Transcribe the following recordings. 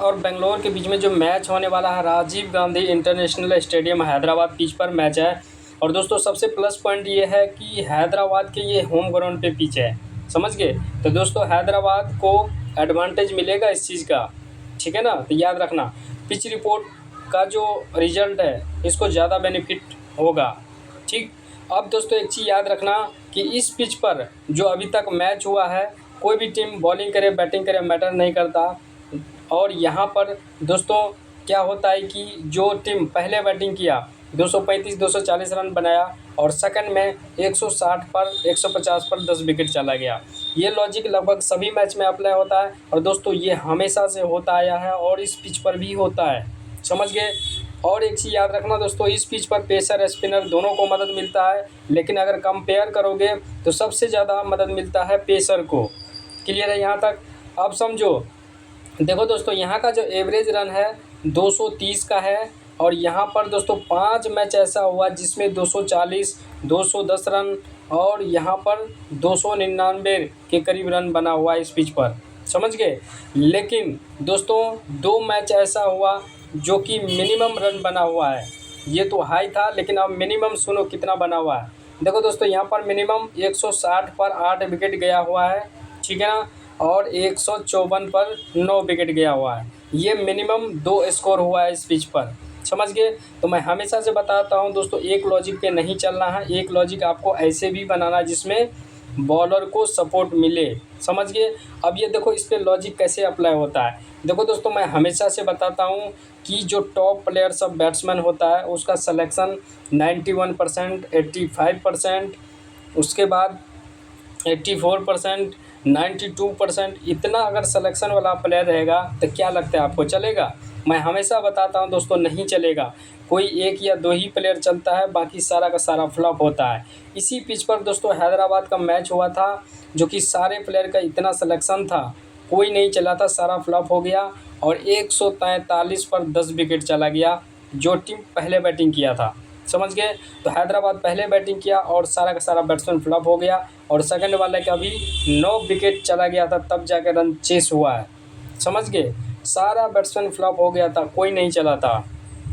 और बेंगलोर के बीच में जो मैच होने वाला है, Rajiv Gandhi international stadium Hyderabad pitch पर मैच है। और दोस्तों सबसे प्लस पॉइंट ये है कि हैदराबाद के ये होम ग्राउंड पे पिच है, समझ गए। तो दोस्तों हैदराबाद को एडवांटेज मिलेगा इस चीज़ का, ठीक है ना। तो याद रखना पिच रिपोर्ट का जो रिजल्ट है इसको ज़्यादा बेनिफिट होगा, ठीक। अब दोस्तों एक चीज़ याद रखना कि इस पिच पर जो अभी तक मैच हुआ है, कोई भी टीम बॉलिंग करे बैटिंग करे मैटर नहीं करता। और यहाँ पर दोस्तों क्या होता है कि जो टीम पहले बैटिंग किया 235 240 रन बनाया और सेकंड में 160 पर 150 पर 10 विकेट चला गया। ये लॉजिक लगभग सभी मैच में अप्लाई होता है और दोस्तों ये हमेशा से होता आया है और इस पिच पर भी होता है, समझ गए। और एक चीज़ याद रखना दोस्तों, इस पिच पर पेसर स्पिनर दोनों को मदद मिलता है, लेकिन अगर कंपेयर करोगे तो सबसे ज़्यादा मदद मिलता है पेसर को। क्लियर है यहाँ तक? अब समझो, देखो दोस्तों यहाँ का जो एवरेज रन है 230 का है और यहाँ पर दोस्तों 5 मैच ऐसा हुआ जिसमें 240 210 रन और यहाँ पर 299 के करीब रन बना हुआ है इस पिच पर, समझ गए। लेकिन दोस्तों 2 मैच ऐसा हुआ जो कि मिनिमम रन बना हुआ है, ये तो हाई था लेकिन अब मिनिमम सुनो कितना बना हुआ है। देखो दोस्तों यहाँ पर मिनिमम 160 पर 8 विकेट गया हुआ है, ठीक है ना। और 154 पर 9 विकेट गया हुआ है, ये मिनिमम 2 स्कोर हुआ है इस पिच पर, समझ गए। तो मैं हमेशा से बताता हूँ दोस्तों एक लॉजिक पे नहीं चलना है, एक लॉजिक आपको ऐसे भी बनाना है जिसमें बॉलर को सपोर्ट मिले, समझ गए। अब ये देखो इस पे लॉजिक कैसे अप्लाई होता है। देखो दोस्तों मैं हमेशा से बताता हूँ कि जो टॉप प्लेयर्स ऑफ बैट्समैन होता है उसका सिलेक्शन 91%, 85%, उसके बाद 84%, 92%, इतना अगर सिलेक्शन वाला प्लेयर रहेगा तो क्या लगता है आपको चलेगा? मैं हमेशा बताता हूं दोस्तों नहीं चलेगा। कोई एक या दो ही प्लेयर चलता है, बाकी सारा का सारा फ्लॉप होता है। इसी पिच पर दोस्तों हैदराबाद का मैच हुआ था जो कि सारे प्लेयर का इतना सिलेक्शन था, कोई नहीं चला था, सारा फ्लॉप हो गया और 143 पर 10 विकेट चला गया जो टीम पहले बैटिंग किया था, समझ गए। तो हैदराबाद पहले बैटिंग किया और सारा का सारा बैट्समैन फ्लॉप हो गया और सेकंड वाले का भी 9 विकेट चला गया था, तब जाकर रन चेस हुआ है, समझ गए। सारा बैट्समैन फ्लॉप हो गया था, कोई नहीं चला था।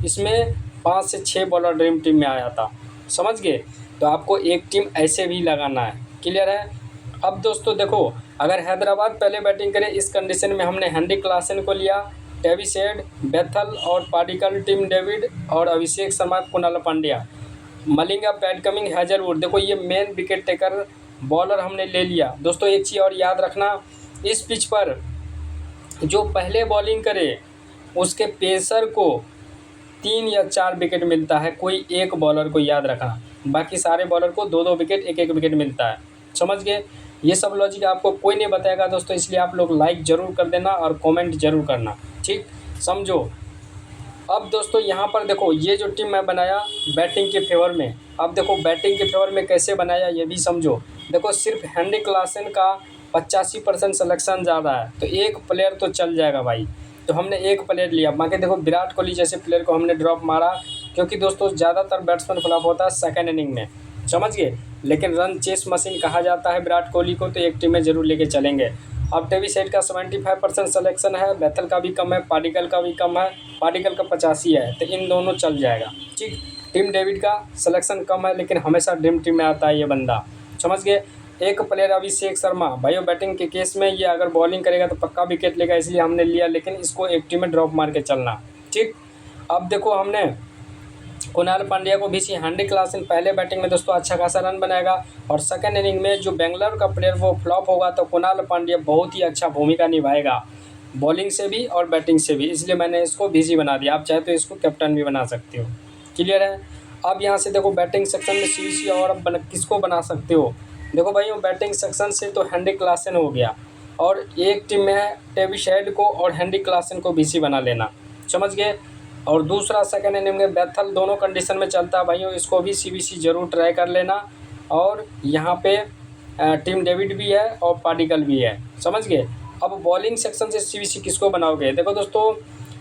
इसमें 5 से 6 बॉलर ड्रीम टीम में आया था, समझ गए। तो आपको एक टीम ऐसे भी लगाना है, क्लियर है। अब दोस्तों देखो अगर हैदराबाद पहले बैटिंग करे इस कंडीशन में हमने हेनरी क्लासन को लिया, डेविस हेड, बेथल और पाडिकल, टिम डेविड और Abhishek Sharma, Krunal Pandya, Malinga, Pat Cummins, Hazlewood, देखो ये मेन विकेट टेकर बॉलर हमने ले लिया। दोस्तों एक चीज़ और याद रखना, इस पिच पर जो पहले बॉलिंग करे उसके पेसर को 3 या 4 विकेट मिलता है, कोई एक बॉलर को, याद रखना। बाकी सारे बॉलर को 2-2 विकेट, 1-1 विकेट मिलता है, समझ गए। ये सब लॉजिक आपको कोई नहीं बताएगा दोस्तों, इसलिए आप लोग लाइक ज़रूर कर देना और कमेंट ज़रूर करना, ठीक, समझो। अब दोस्तों यहाँ पर देखो ये जो टीम मैं बनाया बैटिंग के फेवर में, अब देखो बैटिंग के फेवर में कैसे बनाया ये भी समझो। देखो सिर्फ हेनरी क्लासन का 85% सिलेक्शन ज़्यादा है तो एक प्लेयर तो चल जाएगा भाई, तो हमने एक प्लेयर लिया। बाकी देखो विराट कोहली जैसे प्लेयर को हमने ड्रॉप मारा क्योंकि दोस्तों ज़्यादातर बैट्समैन फ्लॉप होता है सेकंड इनिंग में, समझ गए। लेकिन रन चेस मशीन कहा जाता है विराट कोहली को, तो एक टीम में ज़रूर लेके चलेंगे। अब डेविस हेड का 75% सिलेक्शन है, बेथल का भी कम है, पाडिकल का भी कम है, पाडिकल का 85 है, तो इन दोनों चल जाएगा, ठीक। टिम डेविड का सिलेक्शन कम है लेकिन हमेशा ड्रीम टीम में आता है ये बंदा, समझ गए। एक प्लेयर अभिषेक शर्मा, भाइयों बैटिंग के केस में ये अगर बॉलिंग करेगा तो पक्का विकेट लेगा, इसलिए हमने लिया, लेकिन इसको एक टीम में ड्रॉप मार के चलना, ठीक। अब देखो हमने कुणाल पांड्या को भी हेनरी क्लासन पहले बैटिंग में दोस्तों अच्छा खासा रन बनाएगा और सेकंड इनिंग में जो बेंगलोर का प्लेयर वो फ्लॉप होगा तो कुणाल पांड्या बहुत ही अच्छा भूमिका निभाएगा बॉलिंग से भी और बैटिंग से भी, इसलिए मैंने इसको बीजी बना दिया। आप चाहे तो इसको कैप्टन भी बना सकते हो, क्लियर है। अब यहाँ से देखो बैटिंग सेक्शन में सीबीसी और अब किसको बना सकते हो। देखो भाइयों बैटिंग सेक्शन से तो हेनरी क्लासन हो गया और एक टीम में है डेविस हेड को और हेनरी क्लासन को बीसी बना लेना, समझ गए। और दूसरा सेकंड इनिंग में बेथल, दोनों कंडीशन में चलता है भाइयों, इसको भी सीबीसी ज़रूर ट्राई कर लेना। और यहाँ पे टिम डेविड भी है और पाडिकल भी है, समझ गए। अब बॉलिंग सेक्शन से सीबीसी किसको बनाओगे। देखो दोस्तों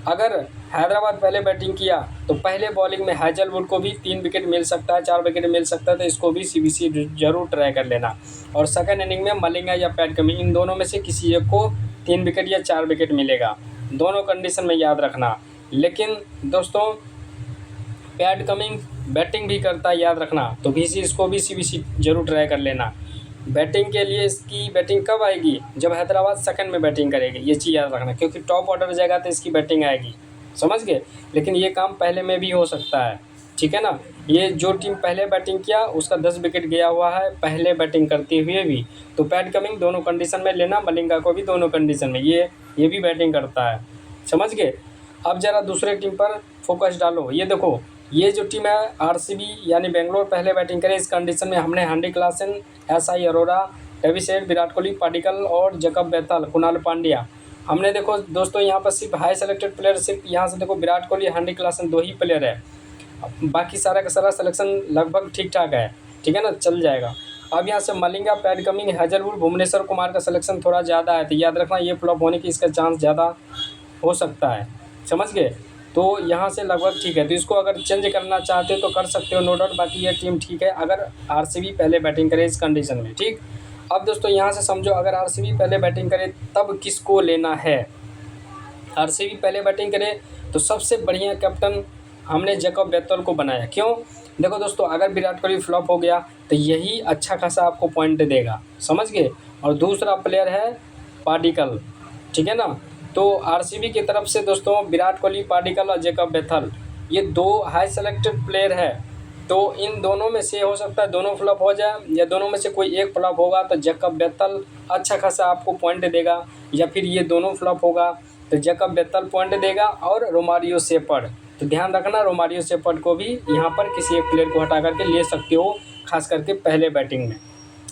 अगर हैदराबाद पहले बैटिंग किया तो पहले बॉलिंग में हैजलवुड को भी 3 विकेट मिल सकता है, 4 विकेट मिल सकता है, तो इसको भी सीबीसी ज़रूर ट्राई कर लेना। और सेकंड इनिंग में मलिंगा या पैट कमिंस, इन दोनों में से किसी एक को 3 विकेट या 4 विकेट मिलेगा। दोनों कंडीशन में याद रखना। लेकिन दोस्तों पैट कमिंग बैटिंग भी करता है, याद रखना। तो इसको भी सीबीसी जरूर ट्राई कर लेना। बैटिंग के लिए इसकी बैटिंग कब आएगी, जब हैदराबाद सेकंड में बैटिंग करेगी, ये चीज़ याद रखना, क्योंकि टॉप ऑर्डर जाएगा तो इसकी बैटिंग आएगी, समझ गए। लेकिन ये काम पहले में भी हो सकता है, ठीक है ना। ये जो टीम पहले बैटिंग किया उसका 10 विकेट गया हुआ है पहले बैटिंग करते हुए भी। तो पैट कमिंग दोनों कंडीशन में लेना, मलिंगा को भी दोनों कंडीशन में, ये भी बैटिंग करता है, समझ गए। अब ज़रा दूसरे टीम पर फोकस डालो। ये देखो, ये जो टीम है आरसीबी यानी बेंगलोर पहले बैटिंग करे, इस कंडीशन में हमने Henry Klaasen, SI Arora, Travis head, Virat Kohli, Padikkal और जैकब बेथल, कुणाल पांड्या। हमने देखो दोस्तों यहाँ पर सिर्फ हाई सेलेक्टेड प्लेयर, सिर्फ यहाँ से देखो विराट कोहली, हेनरी क्लासन 2 ही प्लेयर है। बाकी सारा का सारा सिलेक्शन लगभग ठीक ठाक है, ठीक है ना, चल जाएगा। अब यहाँ से Malinga, Pat Cummins, Hazlewood, Bhuvneshwar Kumar का सिलेक्शन थोड़ा ज़्यादा है, तो याद रखना ये फ्लॉप होने की इसका चांस ज़्यादा हो सकता है, समझ गए। तो यहाँ से लगभग ठीक है, तो इसको अगर चेंज करना चाहते हो तो कर सकते हो, नो डाउट। बाकी ये टीम ठीक है अगर आरसीबी पहले बैटिंग करे इस कंडीशन में, ठीक। अब दोस्तों यहाँ से समझो, अगर आरसीबी पहले बैटिंग करे तब किसको लेना है। आरसीबी पहले बैटिंग करे तो सबसे बढ़िया कैप्टन हमने जैकब बेथल को बनाया। क्यों, देखो दोस्तों, अगर विराट कोहली फ्लॉप हो गया तो यही अच्छा खासा आपको पॉइंट देगा, समझ गए। और दूसरा प्लेयर है पाडिक्कल, ठीक है ना। तो आरसीबी की तरफ से दोस्तों विराट कोहली, पाडिक्कल और जैकब बेथल, ये 2 हाई सेलेक्टेड प्लेयर है। तो इन दोनों में से हो सकता है दोनों फ्लॉप हो जाए, या दोनों में से कोई एक फ्लॉप होगा तो जैकब बेथल अच्छा खासा आपको पॉइंट देगा, या फिर ये दोनों फ्लॉप होगा तो जैकब बेथल पॉइंट देगा और रोमारियो शेफर्ड। तो ध्यान रखना, रोमारियो शेफर्ड को भी यहाँ पर किसी एक प्लेयर को हटा करके ले सकते हो, खास करके पहले बैटिंग में,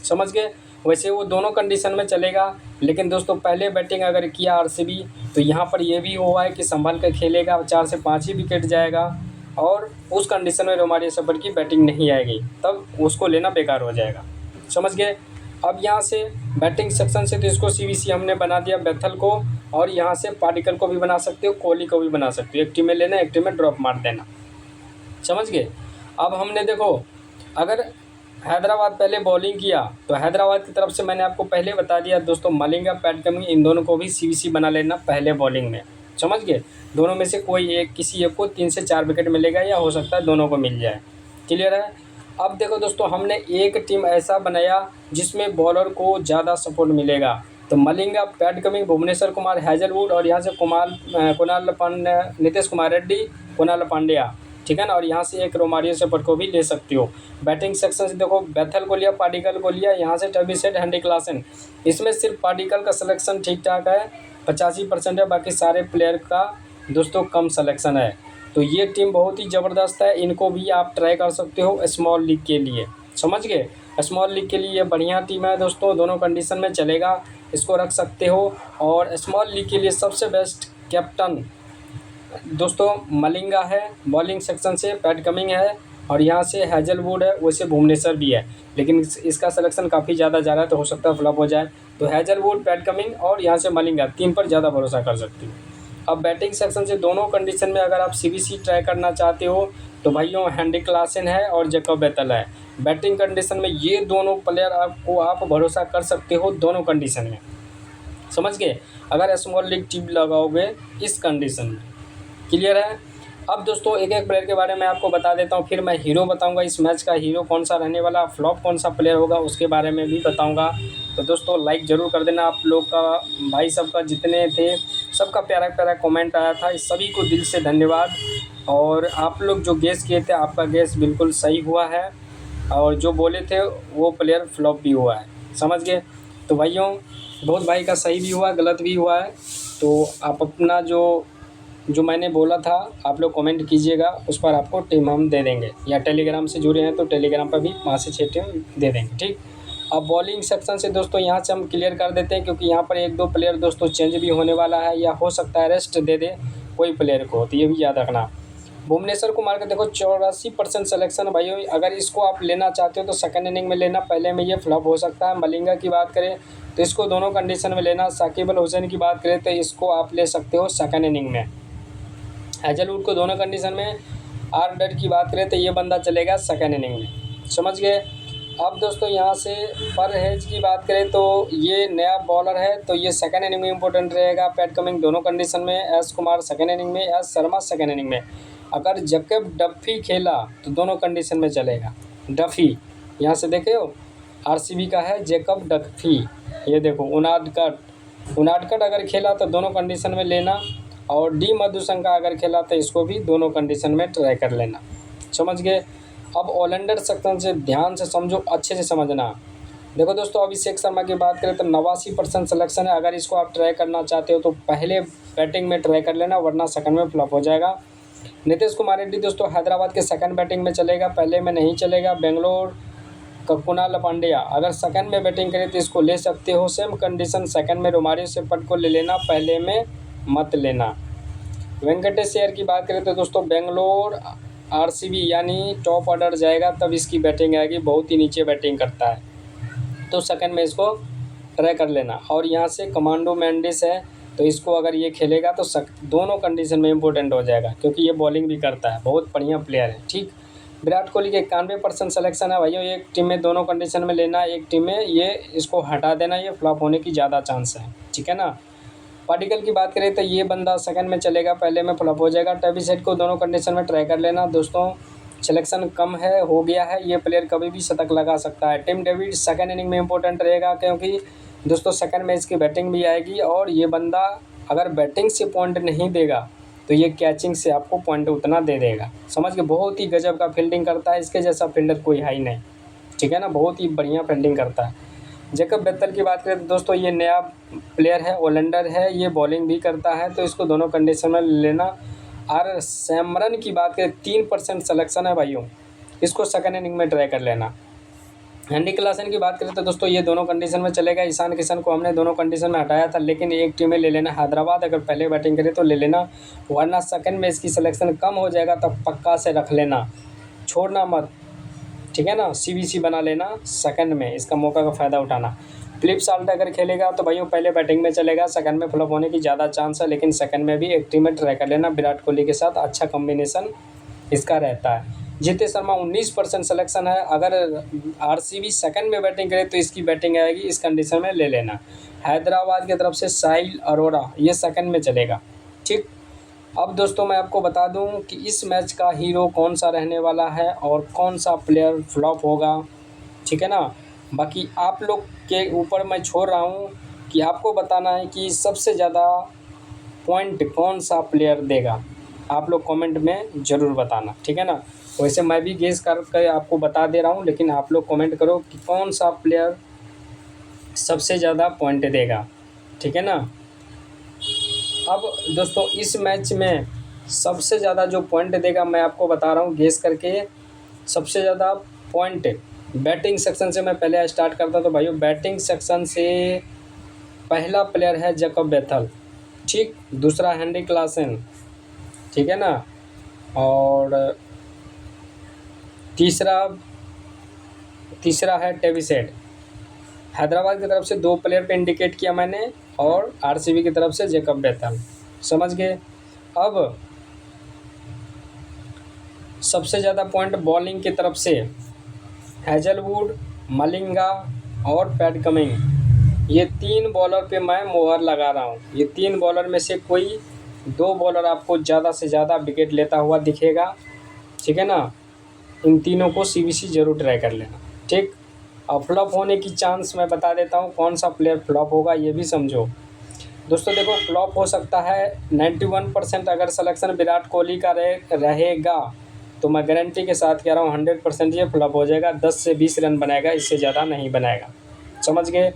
समझ गए। वैसे वो दोनों कंडीशन में चलेगा, लेकिन दोस्तों पहले बैटिंग अगर किया आरसीबी तो यहाँ पर ये भी हुआ है कि संभल कर खेलेगा, 4 से 5 ही विकेट जाएगा, और उस कंडीशन में रोमारियो शेफर्ड की बैटिंग नहीं आएगी, तब उसको लेना बेकार हो जाएगा, समझ गए। अब यहाँ से बैटिंग सेक्शन से तो इसको सीबीसी हमने बना दिया बेथल को, और यहाँ से पाडिक्कल को भी बना सकते हो, कोहली को भी बना सकते हो। एक टीम में लेना, एक टीम में ड्रॉप मार देना, समझ गए। अब हमने देखो, अगर हैदराबाद पहले बॉलिंग किया तो हैदराबाद की तरफ से मैंने आपको पहले बता दिया दोस्तों, मलिंगा, पैट कमिंस, इन दोनों को भी सीबीसी बना लेना पहले बॉलिंग में, समझ गए। दोनों में से कोई एक, किसी एक को 3 से 4 विकेट मिलेगा, या हो सकता है दोनों को मिल जाए, क्लियर है। अब देखो दोस्तों, हमने एक टीम ऐसा बनाया जिसमें बॉलर को ज़्यादा सपोर्ट मिलेगा। तो Malinga, Pat Cummins, Bhuvneshwar Kumar, Hazlewood, और यहाँ से कुणाल पांड्या, नीतीश कुमार रेड्डी, कुणाल पांड्या, ठीक है ना। और यहाँ से एक रोमारियो शेफर्ड को भी ले सकते हो। बैटिंग सेक्शन से देखो, बेथल को लिया, पाडिक्कल को लिया, यहाँ से ट्रेविस हेड, हेनरी क्लासन। इसमें सिर्फ पाडिक्कल का सिलेक्शन ठीक ठाक है, 85% है, बाकी सारे प्लेयर का दोस्तों कम सिलेक्शन है। तो ये टीम बहुत ही ज़बरदस्त है, इनको भी आप ट्राई कर सकते हो स्मॉल लीग के लिए, समझ गए। स्मॉल लीग के लिए ये बढ़िया टीम है दोस्तों, दोनों कंडीशन में चलेगा, इसको रख सकते हो। और स्मॉल लीग के लिए सबसे बेस्ट कैप्टन दोस्तों मलिंगा है, बॉलिंग सेक्शन से पैट कमिंग है, और यहाँ से हैजलवुड है, वैसे भुवनेश्वर भी है, लेकिन इसका सिलेक्शन काफ़ी ज़्यादा जा रहा है तो हो सकता है फ्लॉप हो जाए। तो हैजलवुड, पैट कमिंग और यहाँ से मलिंगा, 3 पर ज़्यादा भरोसा कर सकते हो। अब बैटिंग सेक्शन से दोनों कंडीशन में अगर आप सीबीसी ट्राई करना चाहते हो तो भाइयों हेनरी क्लासन है और जैकब बेथल है। बैटिंग कंडीशन में ये दोनों प्लेयर आपको आप भरोसा कर सकते हो दोनों कंडीशन में, समझ गए, अगर स्मॉल लीग टीम लगाओगे इस कंडीशन में, क्लियर है। अब दोस्तों एक एक प्लेयर के बारे में आपको बता देता हूँ, फिर मैं हीरो बताऊंगा, इस मैच का हीरो कौन सा रहने वाला, फ्लॉप कौन सा प्लेयर होगा उसके बारे में भी बताऊंगा। तो दोस्तों लाइक ज़रूर कर देना, आप लोग का, भाई सबका जितने थे सबका प्यारा प्यारा कमेंट आया था, इस सभी को दिल से धन्यवाद। और आप लोग जो गेस किए थे आपका गेस बिल्कुल सही हुआ है, और जो बोले थे वो प्लेयर फ्लॉप भी हुआ है, समझ गए। तो भाइयों बहुत भाई का सही भी हुआ, गलत भी हुआ है, तो आप अपना जो मैंने बोला था आप लोग कमेंट कीजिएगा, उस पर आपको टीम हम दे देंगे, या टेलीग्राम से जुड़े हैं तो टेलीग्राम पर भी 5 से 6 टीम दे देंगे, ठीक। अब बॉलिंग सेक्शन से दोस्तों यहाँ से हम क्लियर कर देते हैं, क्योंकि यहाँ पर 1-2 प्लेयर दोस्तों चेंज भी होने वाला है, या हो सकता है रेस्ट दे दे कोई प्लेयर को, तो ये भी याद रखना। भुवनेश्वर कुमार का देखो 84% सिलेक्शन भाइयों, अगर इसको आप लेना चाहते हो तो सेकंड इनिंग में लेना, पहले में ये फ्लॉप हो सकता है। मलिंगा की बात करें तो इसको दोनों कंडीशन में लेना। साकिब अल हुसैन की बात करें तो इसको आप ले सकते हो सेकंड इनिंग में। हैजलवुड को दोनों कंडीशन में। आर डट की बात करें तो ये बंदा चलेगा सेकंड इनिंग में, समझ गए। अब दोस्तों यहाँ से परहेज की बात करें तो ये नया बॉलर है, तो ये सेकंड इनिंग में इंपॉर्टेंट रहेगा। पैट कमिंस दोनों कंडीशन में, एस कुमार सेकंड इनिंग में, एस शर्मा सेकंड इनिंग में। अगर जैकब डफी खेला तो दोनों कंडीशन में चलेगा। डफी यहाँ से देखे हो, आरसीबी का है जैकब डफी। ये देखो उनादकट अगर खेला तो दोनों कंडीशन में लेना, और डी मधुशंका अगर खेला तो इसको भी दोनों कंडीशन में ट्राई कर लेना। समझ गए। अब ओलेंडर सेक्शन से ध्यान से समझो, अच्छे से समझना। देखो दोस्तों, अभिषेक शर्मा की बात करें तो 89% सिलेक्शन है। अगर इसको आप ट्राई करना चाहते हो तो पहले बैटिंग में ट्राई कर लेना, वरना सेकंड में फ्लॉप हो जाएगा। नीतीश कुमार रेड्डी दोस्तों हैदराबाद के सेकंड बैटिंग में चलेगा, पहले में नहीं चलेगा। बेंगलोर का कुणाल पांड्या अगर सेकंड में बैटिंग करे तो इसको ले सकते हो। सेम कंडीशन सेकंड में रोमारियो सेपट को ले लेना, पहले में मत लेना। वेंकटेश अय्यर की बात करें तो दोस्तों बेंगलोर आरसीबी यानी टॉप ऑर्डर जाएगा तब इसकी बैटिंग आएगी, बहुत ही नीचे बैटिंग करता है, तो सेकंड में इसको ट्राई कर लेना। और यहाँ से कमांडो मेंडिस है, तो इसको अगर ये खेलेगा तो दोनों कंडीशन में इंपॉर्टेंट हो जाएगा, क्योंकि ये बॉलिंग भी करता है, बहुत बढ़िया प्लेयर है। ठीक। विराट कोहली के 91% सिलेक्शन है भाइयों। एक टीम में दोनों कंडीशन में लेना, एक टीम में ये इसको हटा देना, ये फ्लॉप होने की ज़्यादा चांस है। ठीक है ना। पार्टिकल की बात करें तो ये बंदा सेकंड में चलेगा, पहले में फ्लॉप हो जाएगा। टेबी सेट को दोनों कंडीशन में ट्राई कर लेना दोस्तों। सिलेक्शन कम है, हो गया है, ये प्लेयर कभी भी शतक लगा सकता है। टिम डेविड सेकंड इनिंग में इंपॉर्टेंट रहेगा, क्योंकि दोस्तों सेकंड में इसकी बैटिंग भी आएगी, और ये बंदा अगर बैटिंग से पॉइंट नहीं देगा तो ये कैचिंग से आपको पॉइंट उतना दे देगा। समझ के, बहुत ही गजब का फील्डिंग करता है, इसके जैसा फील्डर कोई है ही नहीं। ठीक है ना, बहुत ही बढ़िया फील्डिंग करता है। जैकब बेथल की बात करें तो दोस्तों ये नया प्लेयर है, ओलेंडर है, ये बॉलिंग भी करता है, तो इसको दोनों कंडीशन में लेना। और सैमरन की बात करें 3% सिलेक्शन है भाइयों, इसको सेकंड इनिंग में ट्राई कर लेना। हैंडी क्लासन की बात करें तो दोस्तों ये दोनों कंडीशन में चलेगा। ईशान किशन को हमने दोनों कंडीशन में हटाया था, लेकिन एक टीम में ले लेना हैदराबाद, अगर पहले बैटिंग करे तो ले लेना, वरना सेकंड में इसकी सिलेक्शन कम हो जाएगा तब पक्का से रख लेना, छोड़ना मत। ठीक है ना, सीबीसी बना लेना सेकंड में, इसका मौका का फ़ायदा उठाना। फिलिप साल्ट अगर खेलेगा तो भाइयों पहले बैटिंग में चलेगा, सेकंड में फ्लॉप होने की ज़्यादा चांस है, लेकिन सेकंड में भी एक टीम में ट्राई कर लेना। विराट कोहली के साथ अच्छा कॉम्बिनेशन इसका रहता है। जीतेश शर्मा 19% सिलेक्शन है, अगर आरसीबी सेकंड में बैटिंग करे तो इसकी बैटिंग आएगी, इस कंडीशन में ले लेना। हैदराबाद की तरफ से साहिल अरोड़ा, ये सेकंड में चलेगा। ठीक। अब दोस्तों मैं आपको बता दूं कि इस मैच का हीरो कौन सा रहने वाला है और कौन सा प्लेयर फ्लॉप होगा। ठीक है ना। बाकी आप लोग के ऊपर मैं छोड़ रहा हूं कि आपको बताना है कि सबसे ज़्यादा पॉइंट कौन सा प्लेयर देगा। आप लोग कमेंट में ज़रूर बताना। ठीक है ना। वैसे मैं भी गेस करके आपको बता दे रहा हूं, लेकिन आप लोग कमेंट करो कि कौन सा प्लेयर सबसे ज़्यादा पॉइंट देगा। ठीक है ना। अब दोस्तों इस मैच में सबसे ज़्यादा जो पॉइंट देगा मैं आपको बता रहा हूँ गेस करके। सबसे ज़्यादा पॉइंट बैटिंग सेक्शन से मैं पहले स्टार्ट करता हूँ, तो भाइयों बैटिंग सेक्शन से पहला प्लेयर है जैकब बेथल। ठीक। दूसरा हेनरी क्लासन। ठीक है ना। और तीसरा है टेबी सेट। हैदराबाद की तरफ से 2 प्लेयर पे इंडिकेट किया मैंने, और आरसीबी की तरफ से जैकब बेथल। समझ गए। अब सबसे ज़्यादा पॉइंट बॉलिंग की तरफ से हैजलवुड, मलिंगा और पैट कमिंस, ये 3 बॉलर पे मैं मोहर लगा रहा हूँ। ये 3 बॉलर में से कोई 2 बॉलर आपको ज़्यादा से ज़्यादा विकेट लेता हुआ दिखेगा। ठीक है ना। इन तीनों को सीबीसी ज़रूर ट्राई कर लेना। ठीक। और फ्लॉप होने की चांस मैं बता देता हूँ, कौन सा प्लेयर फ्लॉप होगा ये भी समझो। दोस्तों देखो, फ्लॉप हो सकता है 91%। अगर सिलेक्शन विराट कोहली का रहेगा तो मैं गारंटी के साथ कह रहा हूँ 100% ये फ्लॉप हो जाएगा। 10 से 20 रन बनाएगा, इससे ज़्यादा नहीं बनाएगा। समझ गए।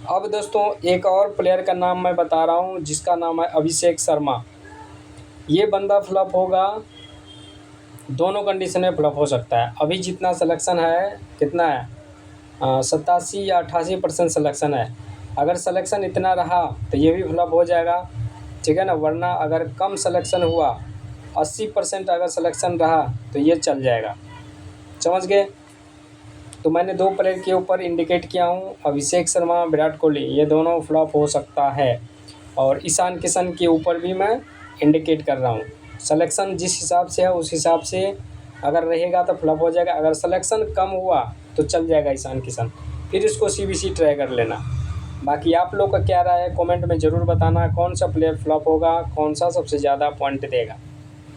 अब दोस्तों एक और प्लेयर का नाम मैं बता रहा हूँ, जिसका नाम है अभिषेक शर्मा। ये बंदा फ्लॉप होगा, दोनों कंडीशन में फ्लॉप हो सकता है। अभी जितना सिलेक्शन है, कितना है, 87 या 88% सिलेक्शन है। अगर सिलेक्शन इतना रहा तो ये भी फ्लॉप हो जाएगा। ठीक है ना। वरना अगर कम सिलेक्शन हुआ, 80% अगर सिलेक्शन रहा तो ये चल जाएगा। समझ गए। तो मैंने 2 प्लेयर के ऊपर इंडिकेट किया हूँ, अभिषेक शर्मा, विराट कोहली, ये दोनों फ्लॉप हो सकता है। और ईशान किशन के ऊपर भी मैं इंडिकेट कर रहा हूँ। सिलेक्शन जिस हिसाब से है उस हिसाब से अगर रहेगा तो फ्लॉप हो जाएगा, अगर सिलेक्शन कम हुआ तो चल जाएगा ईशान किशन, फिर इसको सीबीसी ट्राई कर लेना। बाकी आप लोग का क्या राय है कमेंट में ज़रूर बताना, कौन सा प्लेयर फ्लॉप होगा, कौन सा सबसे ज़्यादा पॉइंट देगा।